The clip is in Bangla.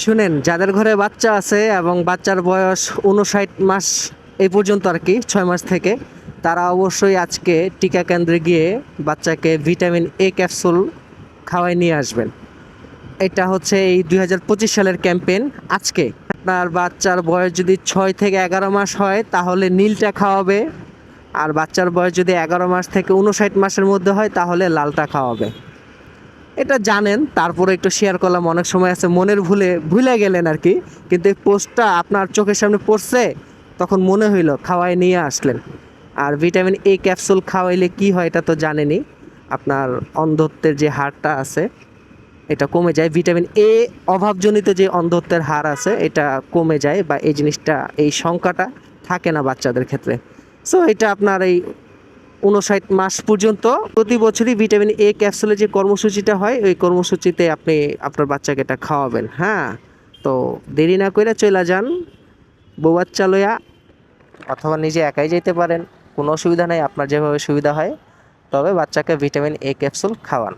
শুনেন, যাদের ঘরে বাচ্চা আছে এবং বাচ্চার বয়স 59 মাস এই পর্যন্ত আর কি, 6 মাস থেকে, তারা অবশ্যই আজকে টিকা কেন্দ্রে গিয়ে বাচ্চাকে ভিটামিন এ ক্যাপসুল খাওয়াই নিয়ে আসবেন। এটা হচ্ছে এই 2025 সালের ক্যাম্পেইন। আজকে আপনার বাচ্চার বয়স যদি 6 থেকে 11 মাস হয় তাহলে নীলটা খাওয়াবে, আর বাচ্চার বয়স যদি 11 মাস থেকে 59 মাসের মধ্যে হয় তাহলে লালটা খাওয়াবে। এটা জানেন, তারপরে একটু শেয়ার করলাম। অনেক সময় আছে মনের ভুলে গেলেন আর কি, কিন্তু এই পোস্টটা আপনার চোখের সামনে পড়ছে, তখন মনে হইলো খাওয়াই নিয়ে আসলেন। আর ভিটামিন এ ক্যাপসুল খাওয়াইলে কি হয় এটা তো জানেনই, আপনার অন্ধত্বের যে হারটা আছে এটা কমে যায়। ভিটামিন এ অভাবজনিত যে অন্ধত্বের হার আছে এটা কমে যায়, বা এই জিনিসটা, এই সংখ্যাটা থাকে না বাচ্চাদের ক্ষেত্রে। সো এটা আপনার এই 59 মাস পর্যন্ত প্রতি বছরই ভিটামিন এ ক্যাপসুলের যে কর্মসূচিটা হয়, ওই কর্মসূচিতে আপনি আপনার বাচ্চাকে এটা খাওয়াবেন। হ্যাঁ, তো দেরি না করে চলে যান বউ বাচ্চা লইয়া, অথবা নিজে একাই যেতে পারেন, কোনো অসুবিধা নেই, আপনার যেভাবে সুবিধা হয়। তবে বাচ্চাকে ভিটামিন এ ক্যাপসুল খাওয়ান।